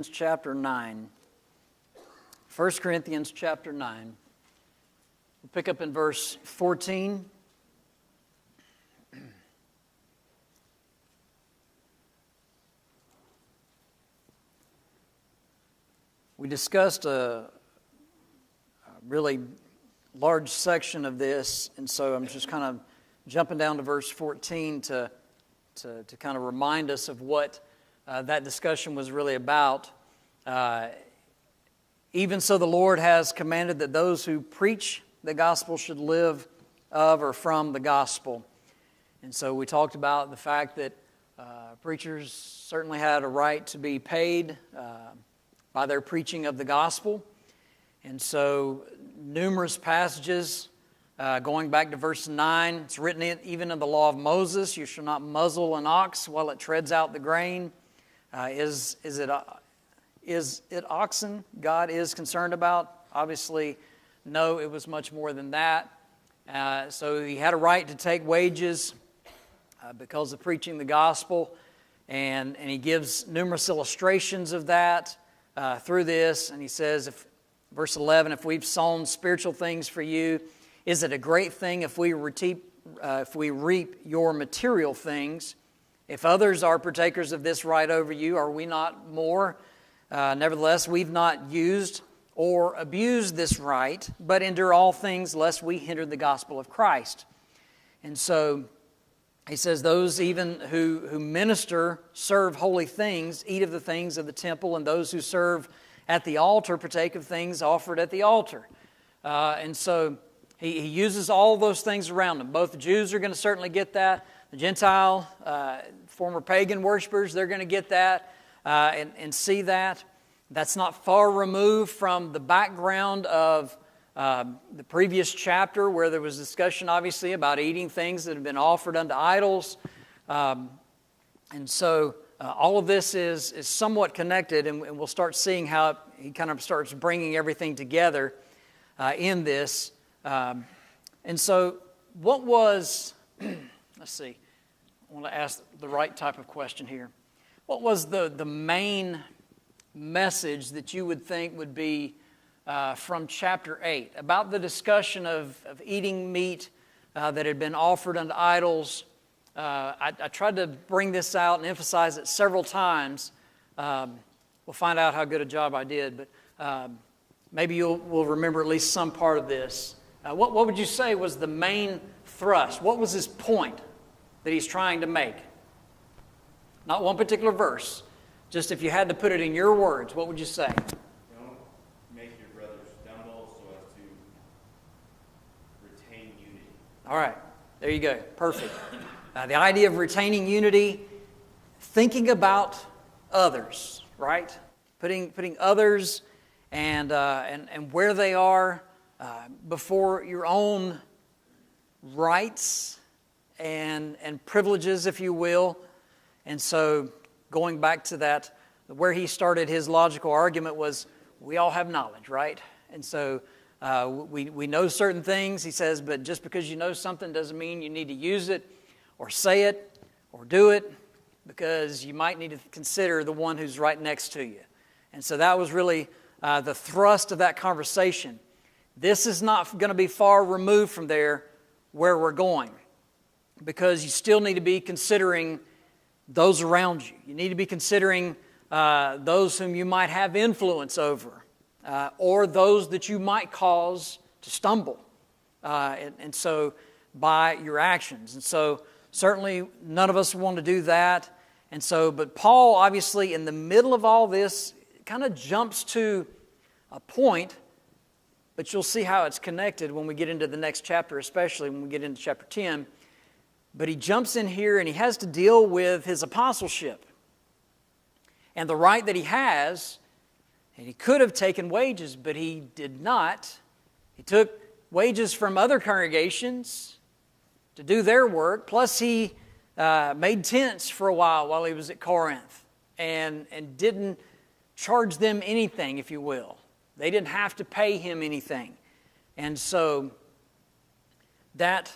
chapter 9. 1 Corinthians chapter 9. We'll pick up in verse 14. We discussed a really large section of this, and so I'm just kind of jumping down to verse 14 to kind of remind us of what that discussion was really about. Even so, the Lord has commanded that those who preach the gospel should live of or from the gospel. And so we talked about the fact that preachers certainly had a right to be paid by their preaching of the gospel. And so numerous passages going back to verse 9, it's written even in the law of Moses, you shall not muzzle an ox while it treads out the grain. Is it oxen God is concerned about? Obviously, no, it was much more than that. So he had a right to take wages because of preaching the gospel, and he gives numerous illustrations of that through this. And he says, verse 11, if we've sown spiritual things for you, is it a great thing if we reap your material things? If others are partakers of this right over you, are we not more? Nevertheless, we've not used or abused this right, but endure all things lest we hinder the gospel of Christ. And so he says, those even who minister, serve holy things, eat of the things of the temple, and those who serve at the altar partake of things offered at the altar. And so he uses all those things around them. Both the Jews are going to certainly get that. The Gentile, former pagan worshipers, they're going to get that and see that. That's not far removed from the background of the previous chapter where there was discussion, obviously, about eating things that have been offered unto idols. And so all of this is somewhat connected, and we'll start seeing how he kind of starts bringing everything together in this. And so what was, let's see, I want to ask the right type of question here. What was the main message that you would think would be from chapter 8 about the discussion of eating meat that had been offered unto idols? I tried to bring this out and emphasize it several times. We'll find out how good a job I did, but maybe we'll remember at least some part of this. What would you say was the main thrust? What was his point that he's trying to make? Not one particular verse. Just if you had to put it in your words, what would you say? Don't make your brothers stumble so as to retain unity. All right. There you go. Perfect. The idea of retaining unity, thinking about others, right? Putting others and where they are before your own rights and privileges, if you will. And so going back to that, where he started his logical argument was, we all have knowledge, right? And so we know certain things, he says, but just because you know something doesn't mean you need to use it or say it or do it, because you might need to consider the one who's right next to you. And so that was really the thrust of that conversation. This is not going to be far removed from there where we're going, because you still need to be considering those around you. You need to be considering those whom you might have influence over, or those that you might cause to stumble. And so by your actions. And so certainly none of us want to do that. And so, but Paul, obviously, in the middle of all this, kind of jumps to a point, but you'll see how it's connected when we get into the next chapter, especially when we get into chapter 10. But he jumps in here and he has to deal with his apostleship and the right that he has. And he could have taken wages, but he did not. He took wages from other congregations to do their work. Plus he made tents for a while he was at Corinth and didn't charge them anything, if you will. They didn't have to pay him anything. And so that's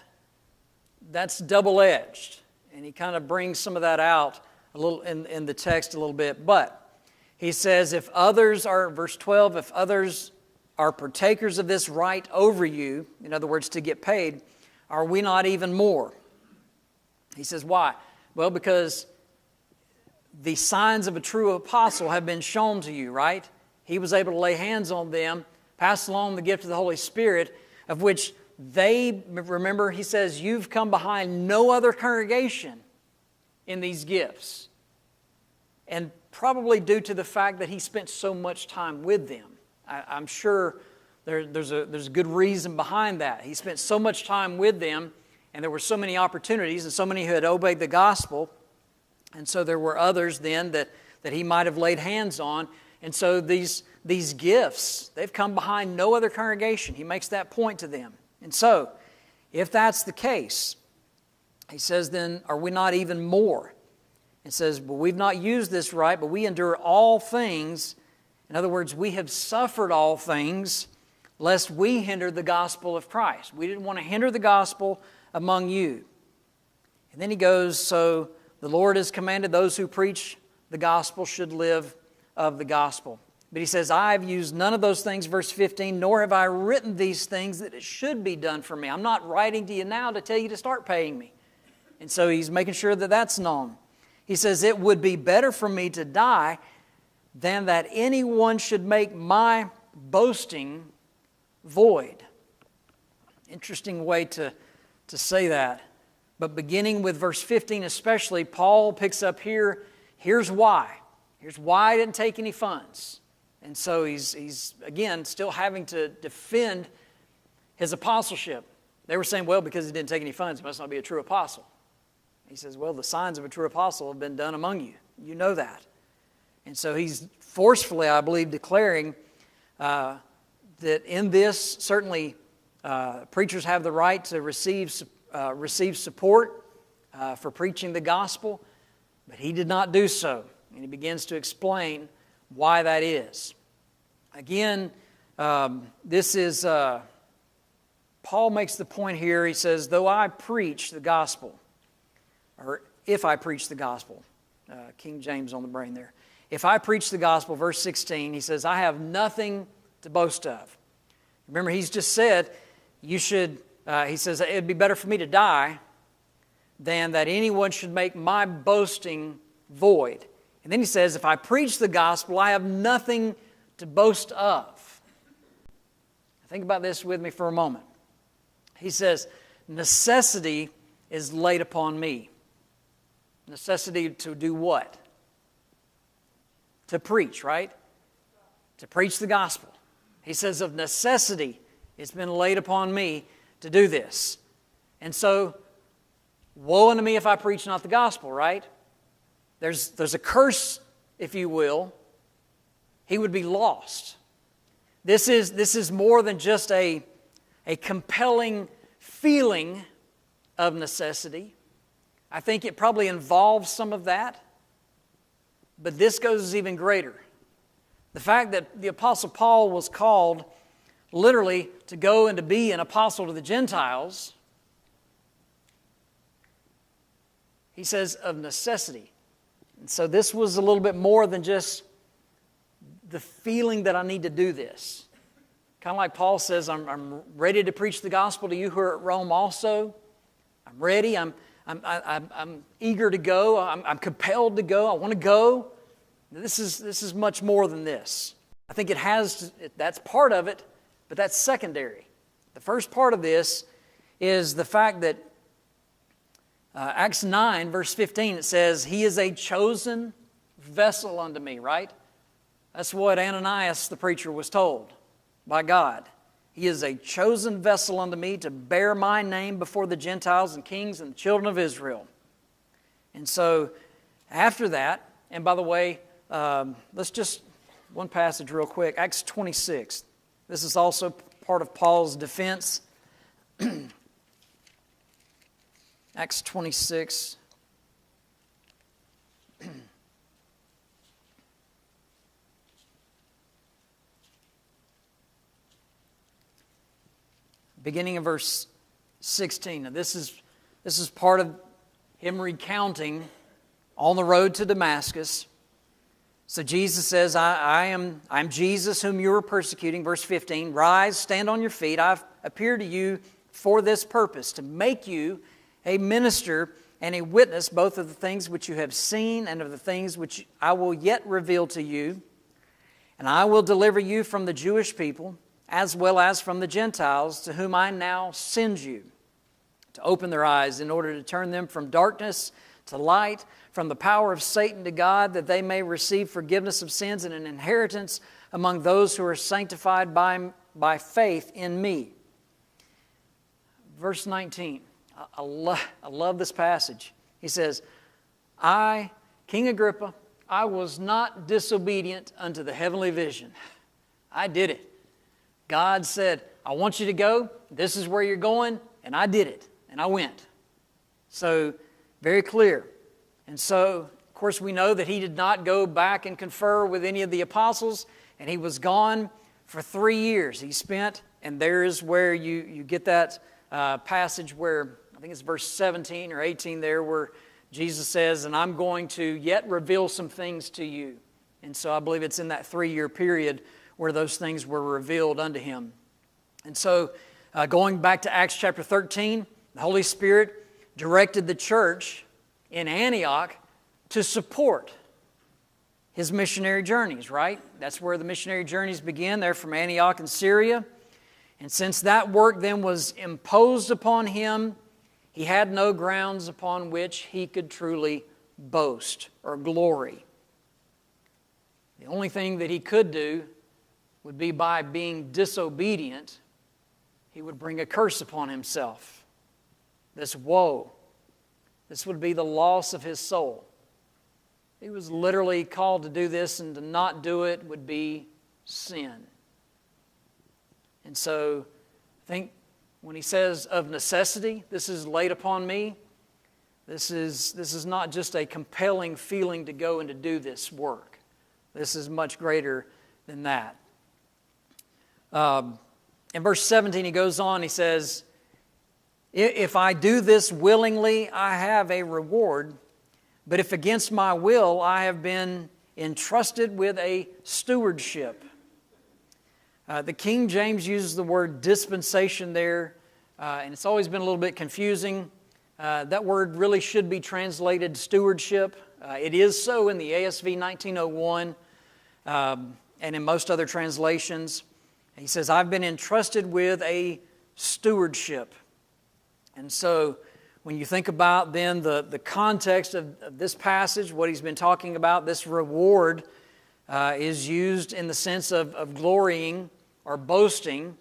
double-edged. And he kind of brings some of that out a little in the text a little bit. But He says, if others are, verse 12, if others are partakers of this right over you, in other words, to get paid, are we not even more? He says, why? Well, because the signs of a true apostle have been shown to you, right? He was able to lay hands on them, pass along the gift of the Holy Spirit, of which they, remember, he says, you've come behind no other congregation in these gifts. And probably due to the fact that he spent so much time with them. I'm sure there's a good reason behind that. He spent so much time with them, and there were so many opportunities, and so many who had obeyed the gospel. And so there were others then that he might have laid hands on. And so these gifts, they've come behind no other congregation. He makes that point to them. And so, if that's the case, he says, then are we not even more? It says, but we've not used this right, but we endure all things. In other words, we have suffered all things, lest we hinder the gospel of Christ. We didn't want to hinder the gospel among you. And then he goes, so the Lord has commanded those who preach the gospel should live of the gospel. But he says, I have used none of those things, verse 15, nor have I written these things that it should be done for me. I'm not writing to you now to tell you to start paying me. And so he's making sure that that's known. He says, it would be better for me to die than that anyone should make my boasting void. Interesting way to say that. But beginning with verse 15 especially, Paul picks up here, here's why. Here's why I didn't take any funds. And so he's again, still having to defend his apostleship. They were saying, well, because he didn't take any funds, he must not be a true apostle. He says, well, the signs of a true apostle have been done among you. You know that. And so he's forcefully, I believe, declaring that in this, certainly preachers have the right to receive support for preaching the gospel, but he did not do so. And he begins to explain why that is. Again, this is, Paul makes the point here, he says, though I preach the gospel, or if I preach the gospel, King James on the brain there. If I preach the gospel, verse 16, he says, I have nothing to boast of. Remember, he's just said, he says, it'd be better for me to die than that anyone should make my boasting void. And then he says, if I preach the gospel, I have nothing to boast of. Think about this with me for a moment. He says, necessity is laid upon me. Necessity to do what? To preach, right? To preach the gospel. He says, of necessity, it's been laid upon me to do this. And so, woe unto me if I preach not the gospel, right? There's a curse, if you will. He would be lost. This is more than just a compelling feeling of necessity. I think it probably involves some of that. But this goes even greater. The fact that the Apostle Paul was called literally to go and to be an apostle to the Gentiles, he says of necessity. And so this was a little bit more than just the feeling that I need to do this. Kind of like Paul says, I'm ready to preach the gospel to you who are at Rome also. I'm ready. I'm eager to go. I'm compelled to go. I want to go. This is much more than this. I think that's part of it, but that's secondary. The first part of this is the fact that Acts 9, verse 15, it says, he is a chosen vessel unto me, right? That's what Ananias, the preacher, was told by God. He is a chosen vessel unto me to bear my name before the Gentiles and kings and the children of Israel. And so, after that, and by the way, let's just, one passage real quick, Acts 26. This is also part of Paul's defense. Acts 26. Beginning of verse 16. Now this is part of him recounting on the road to Damascus. So Jesus says, I'm Jesus whom you are persecuting. Verse 15, rise, stand on your feet. I've appeared to you for this purpose, to make you a minister and a witness both of the things which you have seen and of the things which I will yet reveal to you. And I will deliver you from the Jewish people as well as from the Gentiles, to whom I now send you, to open their eyes in order to turn them from darkness to light, from the power of Satan to God, that they may receive forgiveness of sins and an inheritance among those who are sanctified by faith in me. Verse 19, I love this passage. He says, I, King Agrippa, I was not disobedient unto the heavenly vision. I did it. God said, I want you to go. This is where you're going. And I did it. And I went. So, very clear. And so, of course, we know that he did not go back and confer with any of the apostles. And he was gone for 3 years. He spent, and there is where you get that passage where, I think it's verse 17 or 18 there, where Jesus says, and I'm going to yet reveal some things to you. And so I believe it's in that 3-year period where those things were revealed unto him. And so going back to Acts chapter 13, the Holy Spirit directed the church in Antioch to support his missionary journeys, right? That's where the missionary journeys begin. They're from Antioch in Syria. And since that work then was imposed upon him, he had no grounds upon which he could truly boast or glory. The only thing that he could do would be by being disobedient, he would bring a curse upon himself. This woe. This would be the loss of his soul. He was literally called to do this, and to not do it would be sin. And so, I think when he says of necessity, this is laid upon me, this is not just a compelling feeling to go and to do this work. This is much greater than that. In verse 17, he goes on, he says, if I do this willingly, I have a reward. But if against my will, I have been entrusted with a stewardship. The King James uses the word dispensation there, and it's always been a little bit confusing. That word really should be translated stewardship. It is so in the ASV 1901 and in most other translations. He says, I've been entrusted with a stewardship. And so when you think about then the context of this passage, what he's been talking about, this reward is used in the sense of glorying or boasting.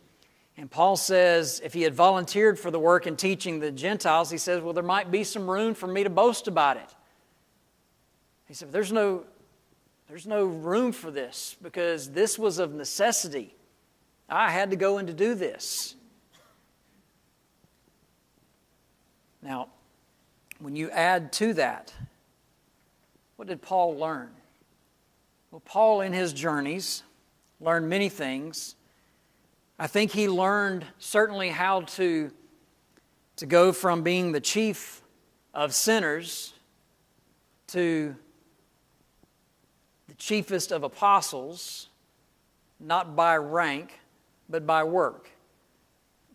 And Paul says if he had volunteered for the work in teaching the Gentiles, he says, well, there might be some room for me to boast about it. He said, there's no room for this because this was of necessity. I had to go in to do this. Now, when you add to that, what did Paul learn? Well, Paul in his journeys learned many things. I think he learned certainly how to go from being the chief of sinners to the chiefest of apostles, not by rank, but by work.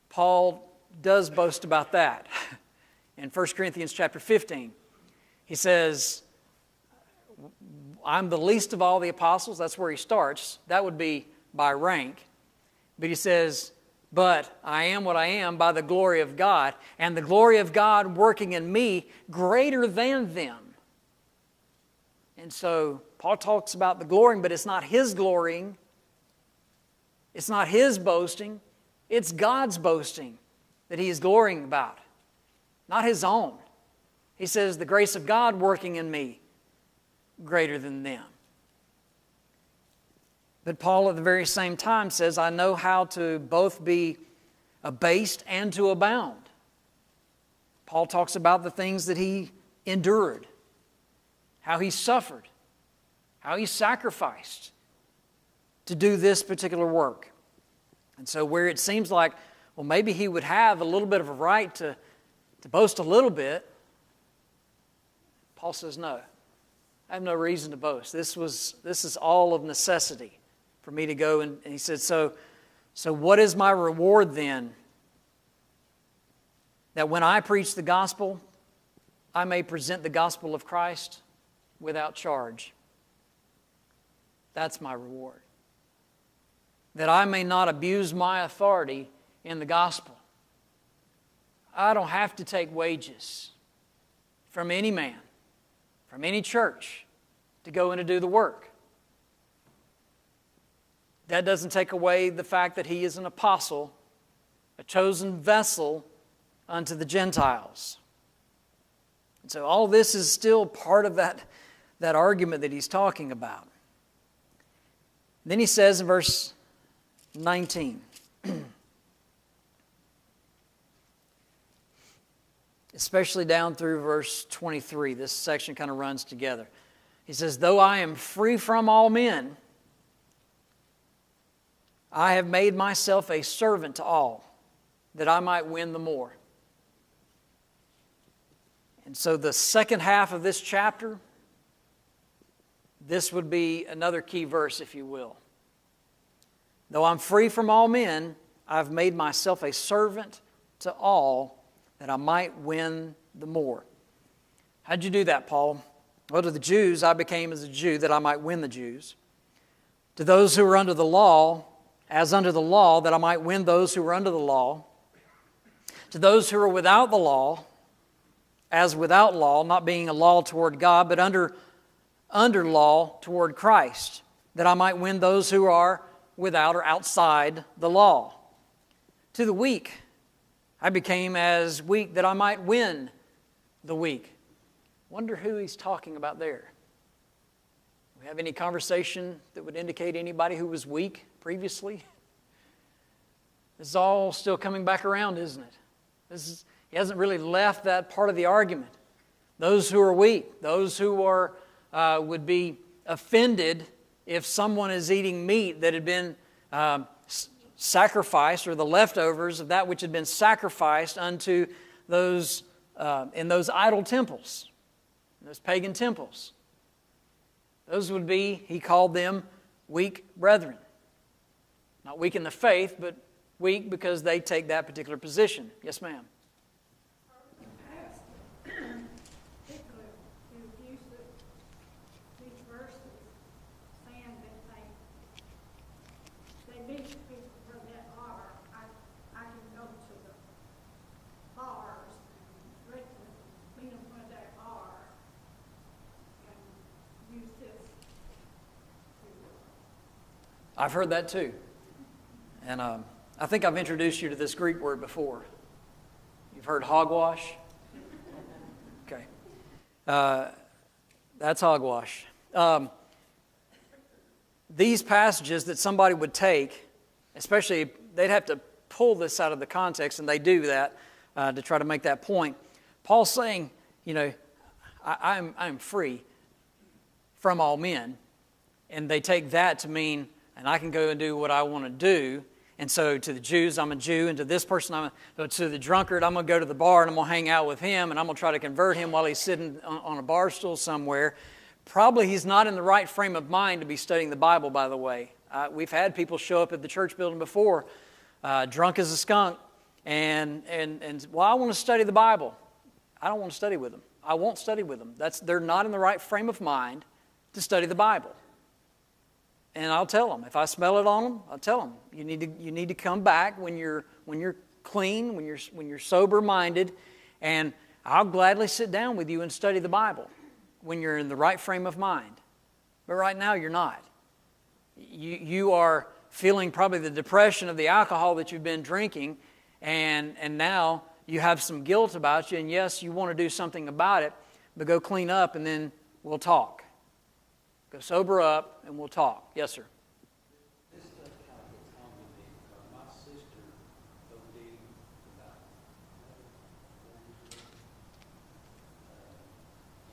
Paul does boast about that. In 1 Corinthians chapter 15, he says, I'm the least of all the apostles. That's where he starts. That would be by rank. But he says, but I am what I am by the glory of God, and the glory of God working in me greater than them. And so Paul talks about the glorying, but it's not his glorying. It's not his boasting. It's God's boasting that he is glorying about, not his own. He says, the grace of God working in me greater than them. But Paul at the very same time says, I know how to both be abased and to abound. Paul talks about the things that he endured, how he suffered, how he sacrificed to do this particular work. And so where it seems like, well, maybe he would have a little bit of a right to boast a little bit, Paul says, no, I have no reason to boast. This is all of necessity for me to go. And he said, so what is my reward then? That when I preach the gospel, I may present the gospel of Christ without charge. That's my reward. That I may not abuse my authority in the gospel. I don't have to take wages from any man, from any church, to go in and do the work. That doesn't take away the fact that he is an apostle, a chosen vessel unto the Gentiles. And so all this is still part of that argument that he's talking about. Then he says in verse 19, especially down through verse 23, this section kind of runs together. He says, though I am free from all men, I have made myself a servant to all, that I might win the more. And so the second half of this chapter, this would be another key verse, if you will. Though I'm free from all men, I've made myself a servant to all, that I might win the more. How'd you do that, Paul? Well, to the Jews, I became as a Jew, that I might win the Jews. To those who are under the law, as under the law, that I might win those who are under the law. To those who are without the law, as without law, not being a law toward God, but under law toward Christ, that I might win those who are without or outside the law. To the weak, I became as weak, that I might win the weak. Wonder who he's talking about there. Do we have any conversation that would indicate anybody who was weak previously? This is all still coming back around, isn't it? He hasn't really left that part of the argument. Those who are weak, those who are would be offended if someone is eating meat that had been sacrificed, or the leftovers of that which had been sacrificed unto those in those idol temples, those pagan temples. Those would be, he called them weak brethren. Not weak in the faith, but weak because they take that particular position. Yes, ma'am. I've heard that too. And I think I've introduced you to this Greek word before. You've heard hogwash? Okay. That's hogwash. These passages that somebody would take, especially, they'd have to pull this out of the context, and they do that to try to make that point. Paul's saying, I'm free from all men. And they take that to mean, and I can go and do what I want to do. And so to the Jews, I'm a Jew. And to this person, to the drunkard, I'm going to go to the bar and I'm going to hang out with him. And I'm going to try to convert him while he's sitting on a bar stool somewhere. Probably he's not in the right frame of mind to be studying the Bible, by the way. We've had people show up at the church building before, drunk as a skunk. And well, I want to study the Bible. I don't want to study with them. I won't study with them. They're not in the right frame of mind to study the Bible. And I'll tell them. If I smell it on them, I'll tell them. You need to come back when you're clean, when you're sober-minded, and I'll gladly sit down with you and study the Bible when you're in the right frame of mind. But right now you're not. You are feeling probably the depression of the alcohol that you've been drinking, and now you have some guilt about you, and yes, you want to do something about it, but go clean up and then we'll talk. Go sober up, and we'll talk. Yes, sir. This stuff kind of gets home with me because my sister OD'd about 4 years ago.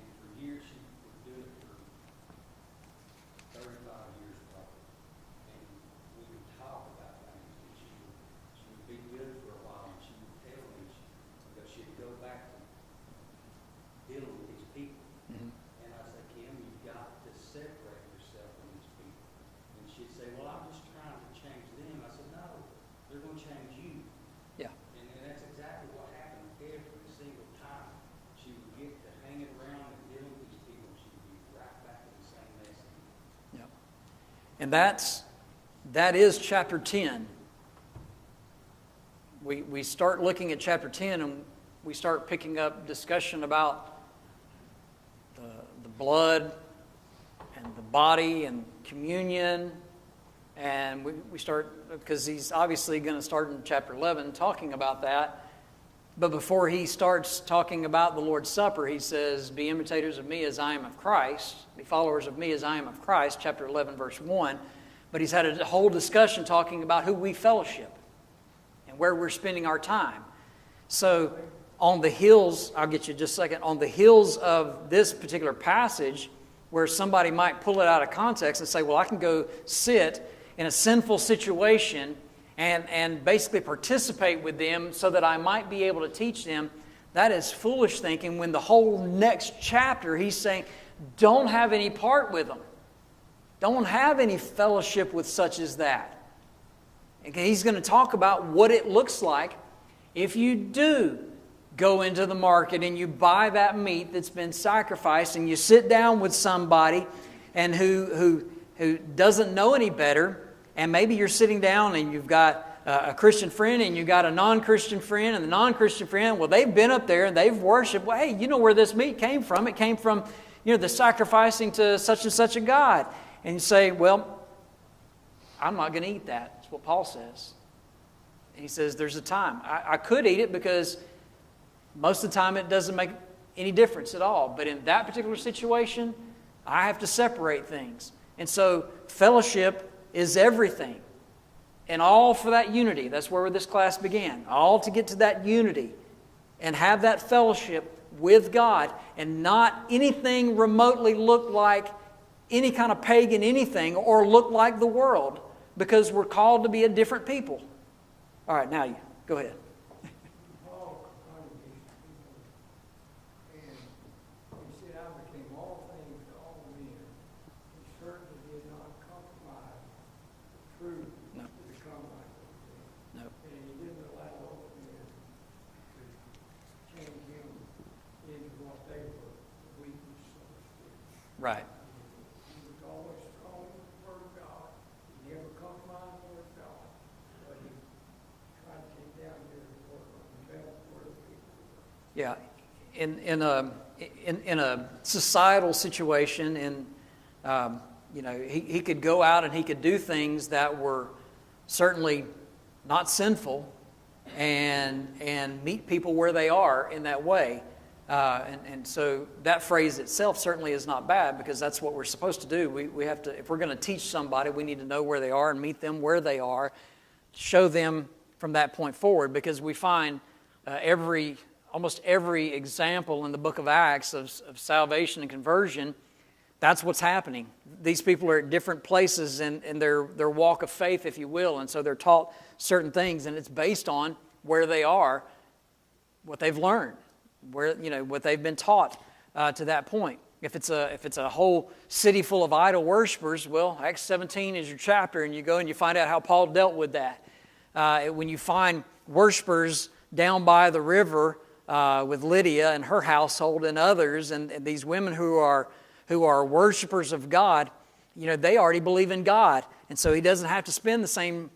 And for years she would do it for 35 years probably. And we would talk about things. And she would be good for a while, and she would tell me because she'd go back to dealing with these people. Mm-hmm. And I said, Kim, you've got And that is chapter 10. We start looking at chapter 10 and we start picking up discussion about the blood and the body and communion. And we start, because he's obviously going to start in chapter 11 talking about that. But before he starts talking about the Lord's Supper, he says, be imitators of me as I am of Christ. Be followers of me as I am of Christ, chapter 11, verse 1. But he's had a whole discussion talking about who we fellowship and where we're spending our time. So on the heels, I'll get you in just a second, on the heels of this particular passage, where somebody might pull it out of context and say, well, I can go sit in a sinful situation and basically participate with them so that I might be able to teach them. That is foolish thinking, when the whole next chapter he's saying, don't have any part with them. Don't have any fellowship with such as that. And he's going to talk about what it looks like if you do go into the market and you buy that meat that's been sacrificed and you sit down with somebody and who doesn't know any better. And maybe you're sitting down and you've got a Christian friend and you've got a non-Christian friend. And the non-Christian friend, well, they've been up there and they've worshiped. Well, hey, you know where this meat came from. It came from, the sacrificing to such and such a God. And you say, well, I'm not going to eat that. That's what Paul says. And he says there's a time. I could eat it because most of the time it doesn't make any difference at all. But in that particular situation, I have to separate things. And so fellowship is everything. And all for that unity. That's where this class began. All to get to that unity and have that fellowship with God and not anything remotely look like any kind of pagan anything or look like the world, because we're called to be a different people. All right, now you go ahead. Right. He was always strong in the Word of God. He never compromised the Word of God. But he tried to get down there and work on the belt where the people were. Yeah. In a societal situation, he could go out and he could do things that were certainly not sinful and meet people where they are in that way. And so that phrase itself certainly is not bad, because that's what we're supposed to do. We have to, if we're going to teach somebody, we need to know where they are and meet them where they are, show them from that point forward, because we find almost every example in the book of Acts of salvation and conversion. That's what's happening. These people are at different places in their walk of faith, if you will, and so they're taught certain things, and it's based on where they are, what they've learned, what they've been taught to that point. If it's a whole city full of idol worshipers, well, Acts 17 is your chapter, and you go and you find out how Paul dealt with that. When you find worshipers down by the river with Lydia and her household and others, and these women who are worshipers of God, they already believe in God, and so he doesn't have to spend the same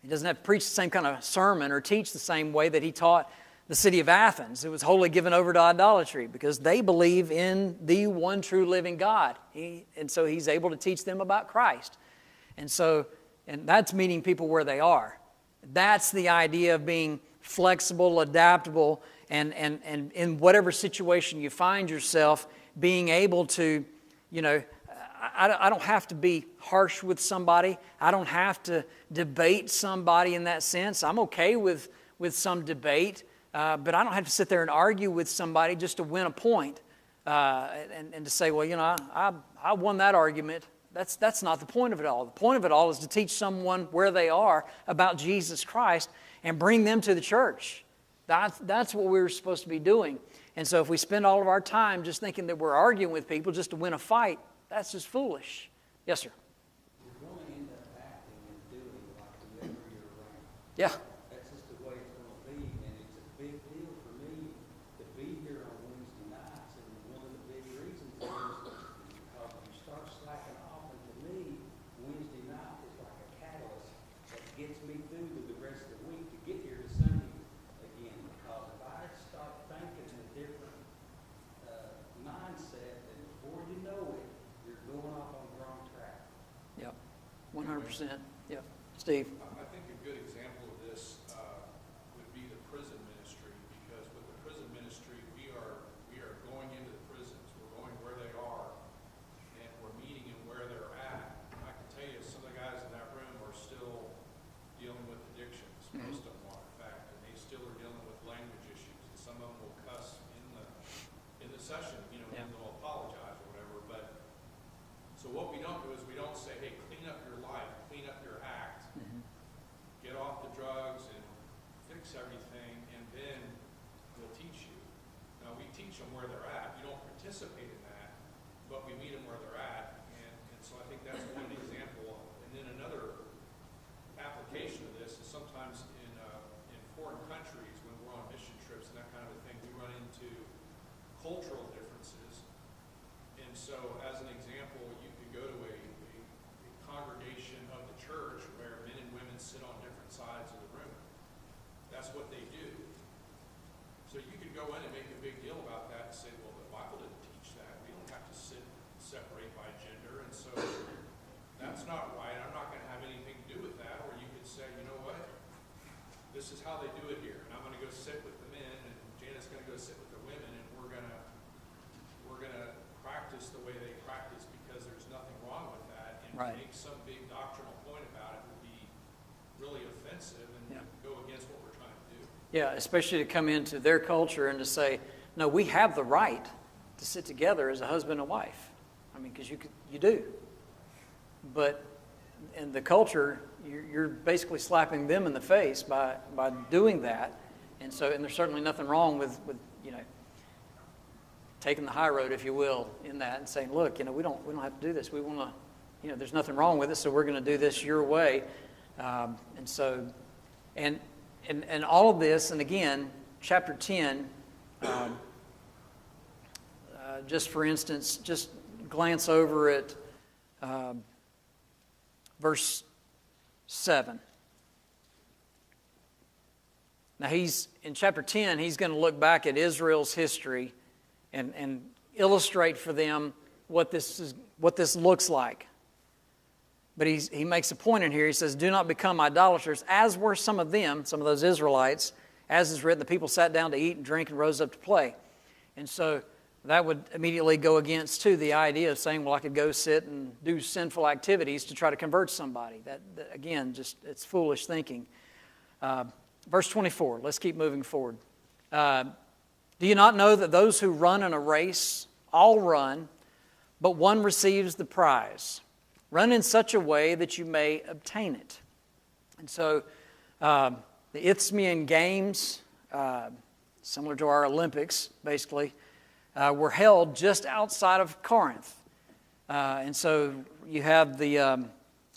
he doesn't have to preach the same kind of sermon or teach the same way that he taught the city of Athens. It was wholly given over to idolatry, because they believe in the one true living God. And so he's able to teach them about Christ. And that's meeting people where they are. That's the idea of being flexible, adaptable, and in whatever situation you find yourself, being able to, I don't have to be harsh with somebody. I don't have to debate somebody in that sense. I'm okay with some debate, but I don't have to sit there and argue with somebody just to win a point and to say, well, I won that argument. That's not the point of it all. The point of it all is to teach someone where they are about Jesus Christ and bring them to the church. That's what we're supposed to be doing. And so if we spend all of our time just thinking that we're arguing with people just to win a fight, that's just foolish. Yes, sir. You're going to end up acting and doing like whoever you're around. Yeah. That's just the way it's going to be, and it's a big deal for me to be here on Wednesday nights. And one of the big reasons is because you start 100%. Yeah. Steve? I think a good example of this would be the prison ministry, because with the prison ministry, we are going into the prisons. We're going where they are, and we're meeting them where they're at. And I can tell you, some of the guys in that room are still dealing with addictions. Most of them are, in fact, and they still are dealing with language issues. And some of them will cuss in the session, Yeah. and they'll apologize or whatever. But so what we don't do is we don't say, hey, clean up your life, clean up your act, get off the drugs and fix everything, and then we'll teach you. Now, we teach them where they're at. You don't participate in that, but we meet them where they're at. And so I think that's one example. And then another application of this is sometimes in foreign countries, when we're on mission trips and that kind of a thing, we run into cultural differences. And so, as an example, you could go to a congregation of the church where men and women sit on different sides of the room. That's what they do. So you could go in and make a big deal about that and say, well, the Bible didn't teach that. We don't have to separate by gender, and so that's not right. I'm not going to have anything to do with that. Or you could say, you know what? This is how they do it here, and I'm going to go sit with the men, and Janet's going to go sit with the women, and we're going to practice the way they practice, because there's nothing wrong with that. And Right. to make some big doctrinal point about it would be really offensive and Yeah. go against what we're trying to do. Yeah, especially to come into their culture and to say, no, we have the right to sit together as a husband and wife. I mean, because you do. But in the culture, you're basically slapping them in the face by doing that. And there's certainly nothing wrong with taking the high road, if you will, in that, and saying, look, we don't have to do this. We want to, there's nothing wrong with it, so we're going to do this your way. And all of this, and again, chapter 10, just for instance, just glance over at verse 7. Now in chapter 10, he's going to look back at Israel's history and illustrate for them what this looks like. But he makes a point in here. He says, do not become idolaters, as were some of those Israelites. As is written, the people sat down to eat and drink and rose up to play. And so that would immediately go against, too, the idea of saying, well, I could go sit and do sinful activities to try to convert somebody. That again, it's foolish thinking. Verse 24, let's keep moving forward. Do you not know that those who run in a race all run, but one receives the prize? Run in such a way that you may obtain it. And so the Isthmian Games, similar to our Olympics, basically, were held just outside of Corinth. And so you have that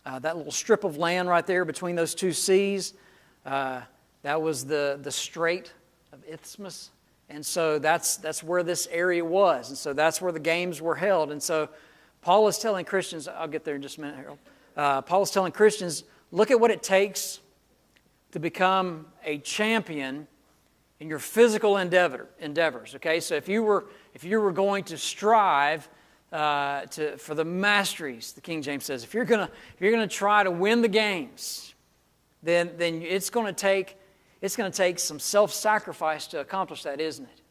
little strip of land right there between those two seas. That was the Strait of Isthmus. And so that's where this area was. And so that's where the games were held. And so Paul is telling Christians, I'll get there in just a minute, Harold. Paul is telling Christians, look at what it takes to become a champion in your physical endeavors. Okay, so if you were going to strive for the masteries, the King James says, if you're gonna try to win the games, then it's going to take some self-sacrifice to accomplish that, isn't it?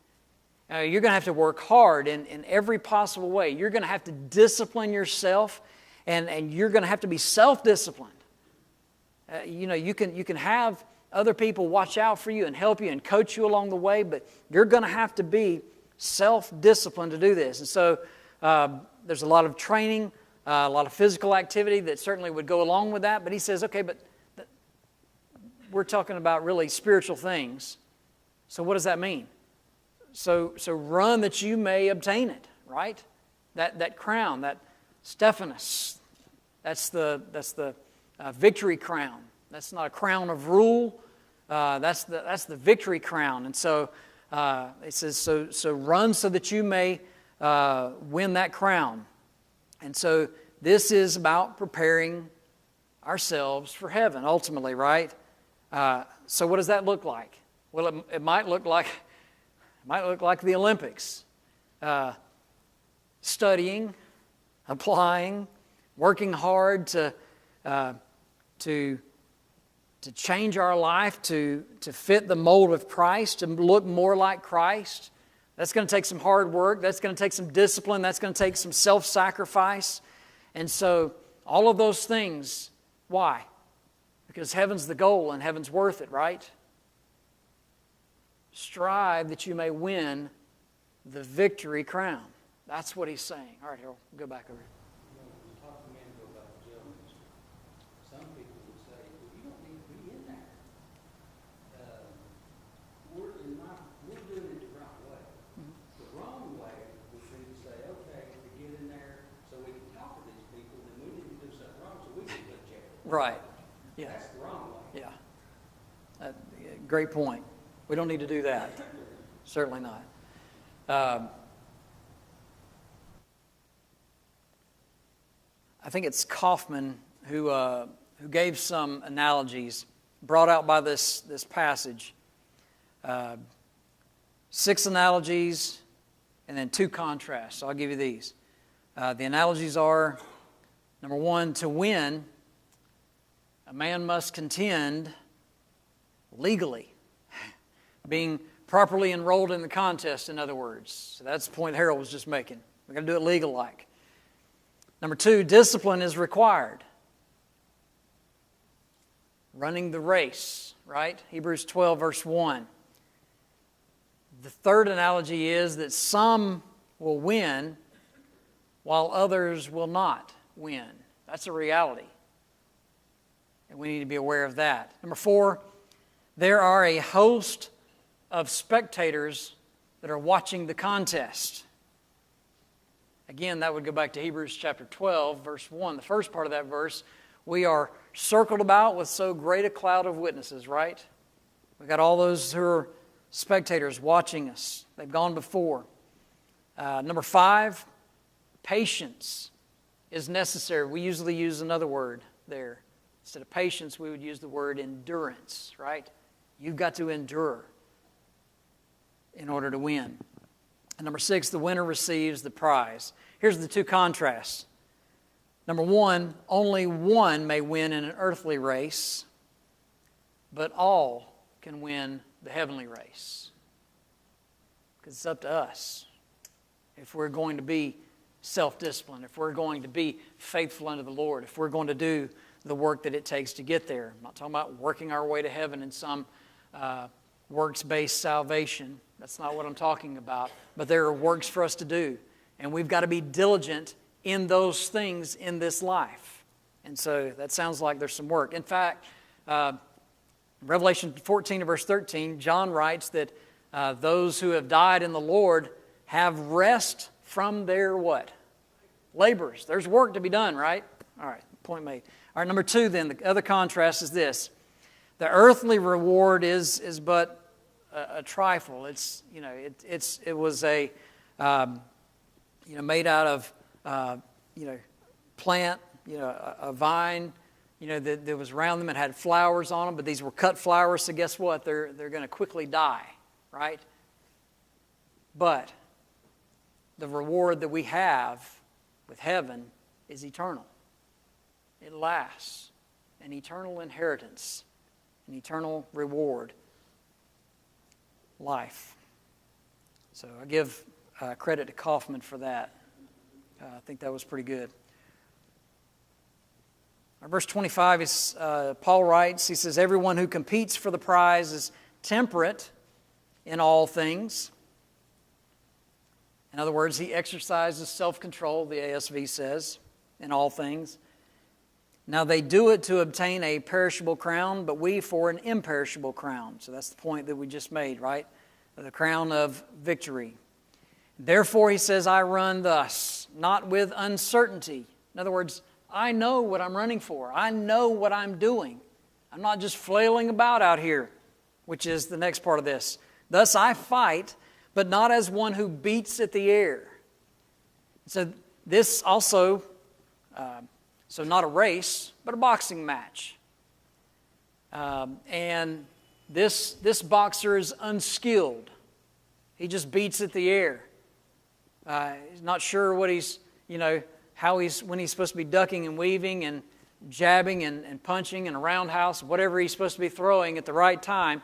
You're going to have to work hard in every possible way. You're going to have to discipline yourself, and you're going to have to be self-disciplined. You can have other people watch out for you and help you and coach you along the way, but you're going to have to be self-disciplined to do this. And so there's a lot of training, a lot of physical activity that certainly would go along with that. But he says, okay, but we're talking about really spiritual things. So what does that mean? So run that you may obtain it, right? That crown, that Stephanus, that's the victory crown. That's not a crown of rule. That's the victory crown. And so it says, so run so that you may win that crown. And so this is about preparing ourselves for heaven, ultimately, right? So what does that look like? Well, it might look like the Olympics. Studying, applying, working hard to to change our life, to fit the mold of Christ, to look more like Christ. That's going to take some hard work. That's going to take some discipline. That's going to take some self-sacrifice. And so all of those things, why? Because heaven's the goal and heaven's worth it, right? Strive that you may win the victory crown. That's what he's saying. All right, Harold, go back over here. We talked a minute ago about the jail ministry. Some people would say, well, you don't need to be in there. We're doing it the right way. The wrong way would be to say, okay, to get in there so we can talk to these people, then we need to do something wrong so we can go to jail. Right. Yeah. That's the wrong way. Yeah. Great point. We don't need to do that. Certainly not. I think it's Kaufman who gave some analogies brought out by this passage. 6 analogies and then 2 contrasts. So I'll give you these. The analogies are, number 1, to win, a man must contend legally, being properly enrolled in the contest, in other words. So that's the point Harold was just making. We've got to do it legal-like. Number 2, discipline is required. Running the race, right? Hebrews 12, verse 1. The third analogy is that some will win while others will not win. That's a reality. And we need to be aware of that. Number 4, there are a host of spectators that are watching the contest. Again, that would go back to Hebrews chapter 12, verse 1. The first part of that verse, we are circled about with so great a cloud of witnesses, right? We've got all those who are spectators watching us. They've gone before. Number 5, patience is necessary. We usually use another word there. Instead of patience, we would use the word endurance, right? You've got to endure in order to win. And number 6, the winner receives the prize. Here's the 2 contrasts. Number 1, only one may win in an earthly race, but all can win the heavenly race. Because it's up to us. If we're going to be self-disciplined, if we're going to be faithful unto the Lord, if we're going to do the work that it takes to get there. I'm not talking about working our way to heaven in some works-based salvation. That's not what I'm talking about. But there are works for us to do. And we've got to be diligent in those things in this life. And so that sounds like there's some work. In fact, Revelation 14 verse 13, John writes that those who have died in the Lord have rest from their what? Labors. There's work to be done, right? All right, point made. All right, number 2 then, the other contrast is this. The earthly reward is but a trifle. It's, it was a, made out of, plant, a vine, that was around them and had flowers on them, but these were cut flowers, so guess what? They're going to quickly die, right? But the reward that we have with heaven is eternal. It lasts. An eternal inheritance, an eternal reward, life. So I give credit to Kaufman for that. I think that was pretty good. Verse 25, is, Paul writes, he says, everyone who competes for the prize is temperate in all things. In other words, he exercises self-control, the ASV says, in all things. Now they do it to obtain a perishable crown, but we for an imperishable crown. So that's the point that we just made, right? The crown of victory. Therefore, he says, I run thus, not with uncertainty. In other words, I know what I'm running for. I know what I'm doing. I'm not just flailing about out here, which is the next part of this. Thus I fight, but not as one who beats at the air. So this also, so not a race, but a boxing match. And this boxer is unskilled. He just beats at the air. He's not sure what he's, when he's supposed to be ducking and weaving, and jabbing and punching and a roundhouse, whatever he's supposed to be throwing at the right time,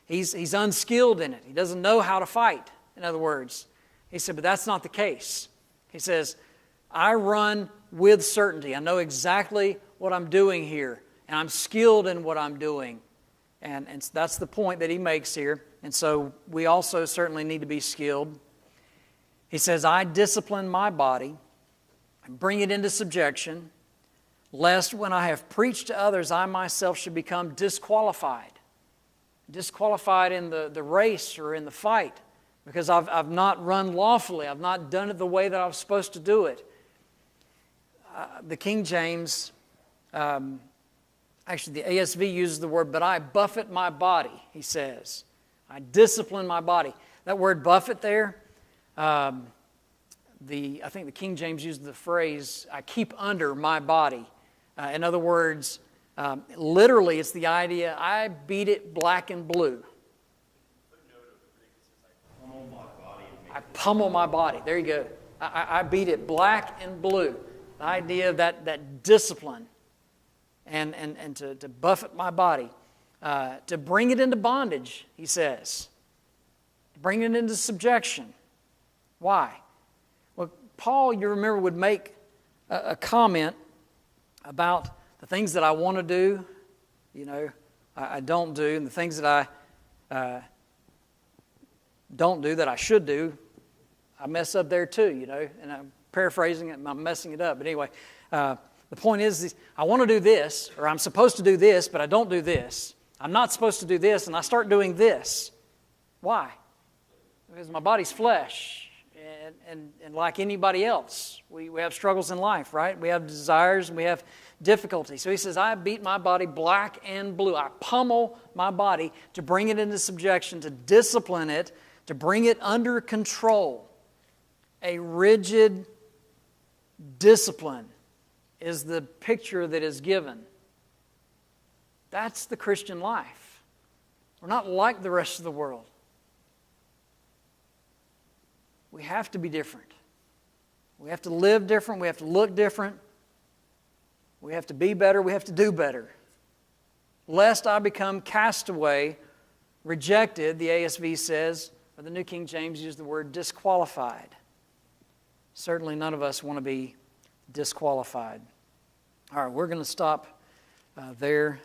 he's unskilled in it. He doesn't know how to fight, in other words. He said, but that's not the case. He says, I run with certainty. I know exactly what I'm doing here, and I'm skilled in what I'm doing. And that's the point that he makes here. And so we also certainly need to be skilled. He says, I discipline my body and bring it into subjection, lest when I have preached to others, I myself should become disqualified. Disqualified in the race or in the fight, because I've not run lawfully. I've not done it the way that I was supposed to do it. The King James, actually the ASV uses the word, but I buffet my body, he says. I discipline my body. That word buffet there, I think the King James uses the phrase, I keep under my body. In other words, literally it's the idea, I beat it black and blue. I pummel my body. There you go. I beat it black and blue. The idea of that discipline and to buffet my body. To bring it into bondage, he says. To bring it into subjection. Why? Well, Paul, you remember, would make a comment about the things that I want to do, I don't do, and the things that I don't do that I should do, I mess up there too, and I'm paraphrasing it and I'm messing it up. But anyway, the point is I want to do this, or I'm supposed to do this, but I don't do this. I'm not supposed to do this, and I start doing this. Why? Because my body's flesh, and like anybody else, we have struggles in life, right? We have desires, and we have difficulties. So he says, I beat my body black and blue. I pummel my body to bring it into subjection, to discipline it, to bring it under control. A rigid discipline is the picture that is given. That's the Christian life. We're not like the rest of the world. We have to be different. We have to live different. We have to look different. We have to be better. We have to do better. Lest I become castaway, rejected, the ASV says, or the New King James uses the word disqualified. Certainly none of us want to be disqualified. All right, we're going to stop there.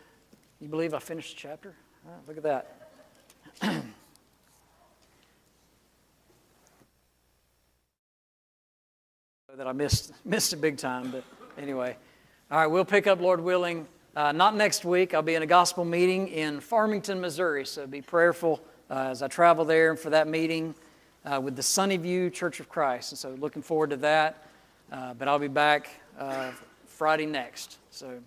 You believe I finished the chapter? All right, look at that. That I missed it big time, but anyway. All right, we'll pick up, Lord willing, not next week. I'll be in a gospel meeting in Farmington, Missouri, so be prayerful as I travel there for that meeting with the Sunnyview Church of Christ. And so looking forward to that, but I'll be back Friday next. So